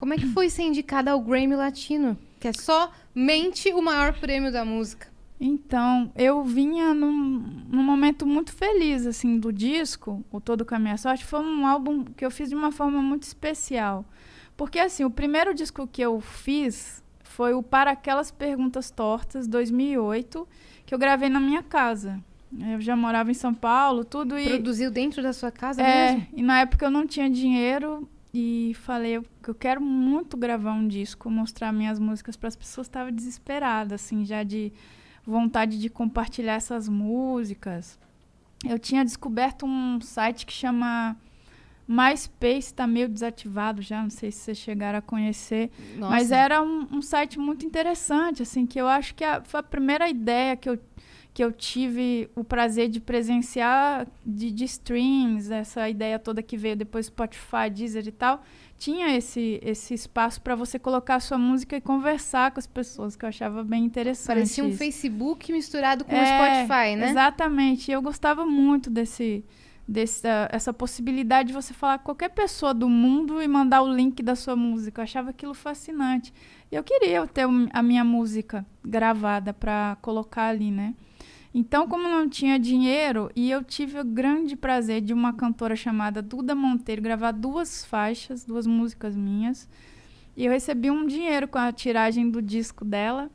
Como é que foi ser indicada ao Grammy Latino? Que é somente o maior prêmio da música. Então, eu vinha num momento muito feliz, assim, do disco, O Todo Com a Minha Sorte. Foi um álbum que eu fiz de uma forma muito especial. Porque, assim, o primeiro disco que eu fiz foi o Para Aquelas Perguntas Tortas, 2008, que eu gravei na minha casa. Eu já morava em São Paulo, tudo. Produziu dentro da sua casa mesmo? E na época eu não tinha dinheiro e falei que eu quero muito gravar um disco, mostrar minhas músicas para as pessoas. Estava desesperada, assim, já de vontade de compartilhar essas músicas. Eu tinha descoberto um site que chama MySpace, está meio desativado já, não sei se vocês chegaram a conhecer. Nossa. Mas era um site muito interessante, assim, que eu acho que foi a primeira ideia que eu tive o prazer de presenciar de streams, essa ideia toda que veio depois Spotify, Deezer e tal. Tinha esse espaço para você colocar a sua música e conversar com as pessoas, que eu achava bem interessante. Parecia um Facebook misturado com o Spotify, né? Exatamente. E eu gostava muito essa possibilidade de você falar com qualquer pessoa do mundo e mandar o link da sua música. Eu achava aquilo fascinante. E eu queria ter a minha música gravada para colocar ali, né? Então, como não tinha dinheiro, e eu tive o grande prazer de uma cantora chamada Duda Monteiro gravar 2 faixas, 2 músicas minhas, e eu recebi um dinheiro com a tiragem do disco dela.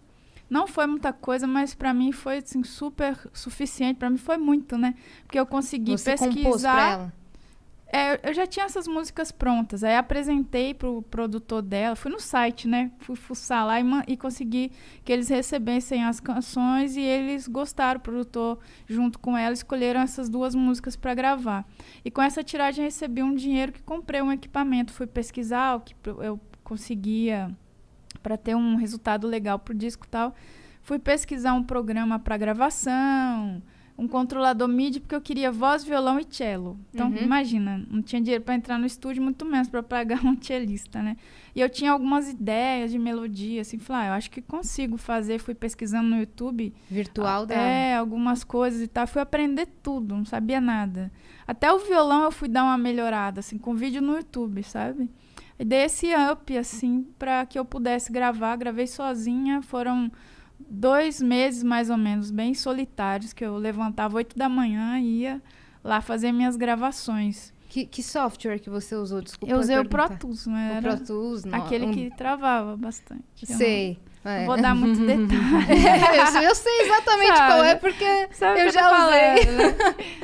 Não foi muita coisa, mas para mim foi assim, super suficiente. Para mim foi muito, né? Porque eu consegui pesquisar. Compôs pra ela? Eu já tinha essas músicas prontas. Aí apresentei pro produtor dela. Fui no site, né? Fui fuçar lá e consegui que eles recebessem as canções. E eles gostaram. O produtor, junto com ela, escolheram essas 2 músicas para gravar. E com essa tiragem, recebi um dinheiro que comprei um equipamento. Fui pesquisar o que eu conseguia para ter um resultado legal pro disco e tal. Fui pesquisar um programa para gravação, um controlador MIDI, porque eu queria voz, violão e cello. Então, imagina, não tinha dinheiro para entrar no estúdio, muito menos para pagar um cellista, né? E eu tinha algumas ideias de melodia, assim, falei, eu acho que consigo fazer. Fui pesquisando no YouTube. Virtual dela. Algumas coisas e tal. Fui aprender tudo, não sabia nada. Até o violão eu fui dar uma melhorada, assim, com vídeo no YouTube, sabe? E dei esse up, assim, para que eu pudesse gravar. Gravei sozinha, foram 2 meses, mais ou menos, bem solitários, que eu levantava 8 da manhã e ia lá fazer minhas gravações. Que software que você usou? Desculpa. Eu usei o Pro Tools, né? O Pro Tools, não. Aquele que travava bastante. Sei. Não vou dar muito detalhe. Eu sei exatamente qual é, porque eu já usei. Né?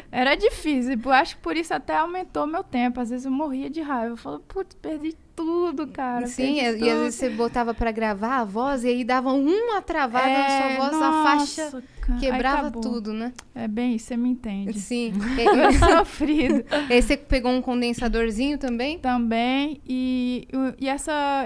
Era difícil. Eu acho que por isso até aumentou meu tempo. Às vezes eu morria de raiva. Eu falava, putz, perdi tudo, cara. Sim, e às vezes você botava pra gravar a voz e aí dava uma travada na sua voz, a faixa quebrava tudo, né? É bem isso, você me entende. Sim. É sofrido. Aí você pegou um condensadorzinho também? Também. E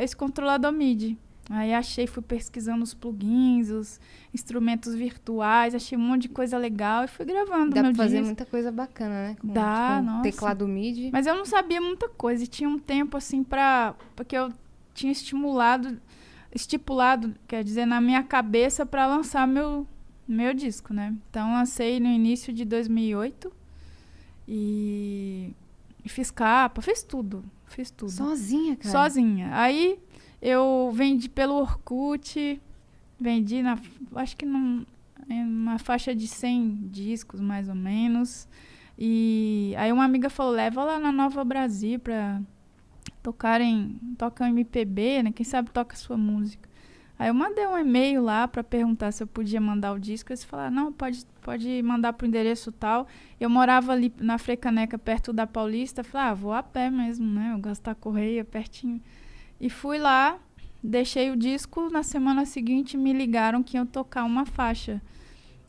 esse controlador MIDI. Aí fui pesquisando os plugins, os instrumentos virtuais, achei um monte de coisa legal e fui gravando. Dá pra fazer muita coisa bacana, né? Dá, com nossa. Teclado MIDI. Mas eu não sabia muita coisa e tinha um tempo assim porque eu tinha estipulado, quer dizer, na minha cabeça para lançar meu disco, né? Então lancei no início de 2008 e fiz capa, fiz tudo. Sozinha, cara? Sozinha. Aí eu vendi pelo Orkut, acho que numa faixa de 100 discos, mais ou menos. E aí uma amiga falou, leva lá na Nova Brasil pra tocar MPB, né? Quem sabe toca a sua música. Aí eu mandei um e-mail lá pra perguntar se eu podia mandar o disco. Eles falaram, não, pode mandar pro endereço tal. Eu morava ali na Frecaneca, perto da Paulista. Falei, vou a pé mesmo, né? Eu gosto da correia, pertinho. E fui lá, deixei o disco, na semana seguinte me ligaram que iam tocar uma faixa.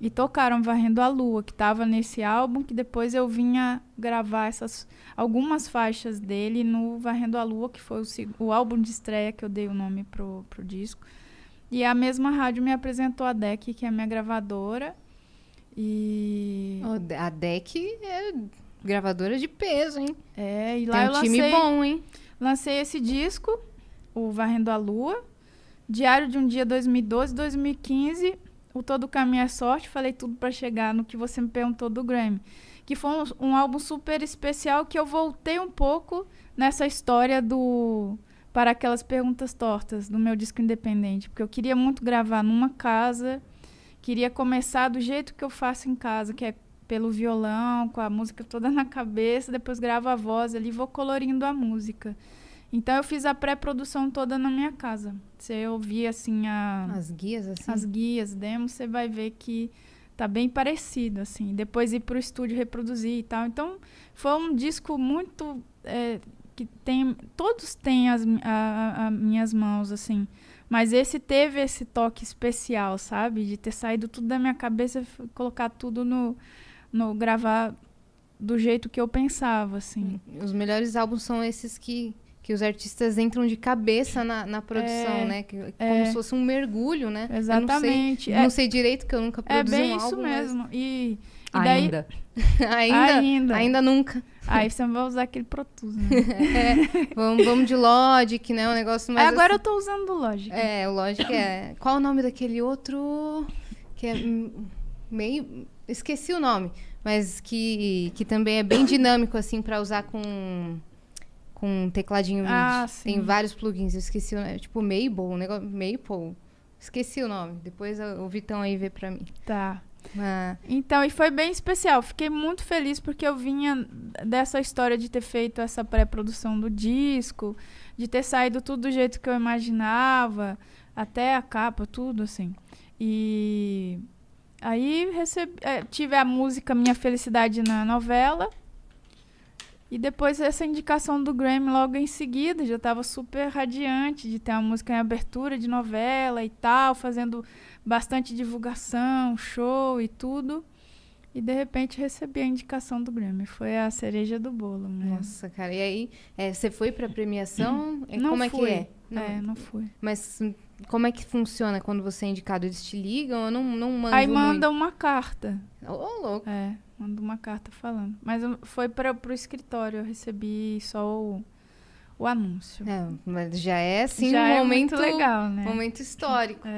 E tocaram Varrendo a Lua, que estava nesse álbum, que depois eu vinha gravar algumas faixas dele no Varrendo a Lua, que foi o álbum de estreia que eu dei o nome pro disco. E a mesma rádio me apresentou a DEC, que é a minha gravadora. E a DEC é gravadora de peso, hein? E lá tem um time bom, hein? Lancei esse disco, o Varrendo a Lua, Diário de um Dia 2012, 2015, O Todo Caminho é Sorte, falei tudo para chegar no que você me perguntou do Grammy, que foi um álbum super especial que eu voltei um pouco nessa história do para aquelas perguntas tortas do meu disco independente, porque eu queria muito gravar numa casa, queria começar do jeito que eu faço em casa, que é pelo violão, com a música toda na cabeça, depois gravo a voz ali, vou colorindo a música. Então eu fiz a pré-produção toda na minha casa. Você ouvir assim as guias, assim? As guias, demos, você vai ver que tá bem parecido, assim. Depois ir pro estúdio reproduzir e tal. Então foi um disco muito... que tem, todos têm as minhas mãos, assim, mas esse teve esse toque especial, sabe, de ter saído tudo da minha cabeça e colocar tudo no gravar do jeito que eu pensava, assim. Os melhores álbuns são esses que os artistas entram de cabeça na produção, né? Como se fosse um mergulho, né? Exatamente. Eu não sei direito, que eu nunca produzi um álbum. É bem isso mesmo. Mas... E ainda. daí... Ainda nunca. Aí você vai usar aquele Pro Tools, né? Vamos de Logic, né? Um negócio mais agora assim. eu tô usando o Logic. O Logic é... Qual o nome daquele outro? Que é meio... Esqueci o nome. Mas que também é bem dinâmico, assim, pra usar com um tecladinho MIDI. Sim. Tem vários plugins. Eu esqueci o nome. Tipo Maple, um negócio... Maple. Esqueci o nome. Depois o Vitão aí vê pra mim. Tá. Então, e foi bem especial. Fiquei muito feliz porque eu vinha dessa história de ter feito essa pré-produção do disco, de ter saído tudo do jeito que eu imaginava, até a capa, tudo assim. E aí tive a música Minha Felicidade na novela. E depois essa indicação do Grammy logo em seguida, já estava super radiante de ter uma música em abertura de novela e tal, fazendo bastante divulgação, show e tudo. E de repente recebi a indicação do Grammy. Foi a cereja do bolo mesmo. Nossa, cara. E aí, você foi pra premiação? Não como fui. É que é? Não fui. Mas como é que funciona quando você é indicado? Eles te ligam? Eu não mando aí mandam uma carta. Louco. Manda uma carta falando. Mas foi pro escritório, eu recebi só o anúncio. Mas já é, assim, já um momento muito legal, né? Momento histórico.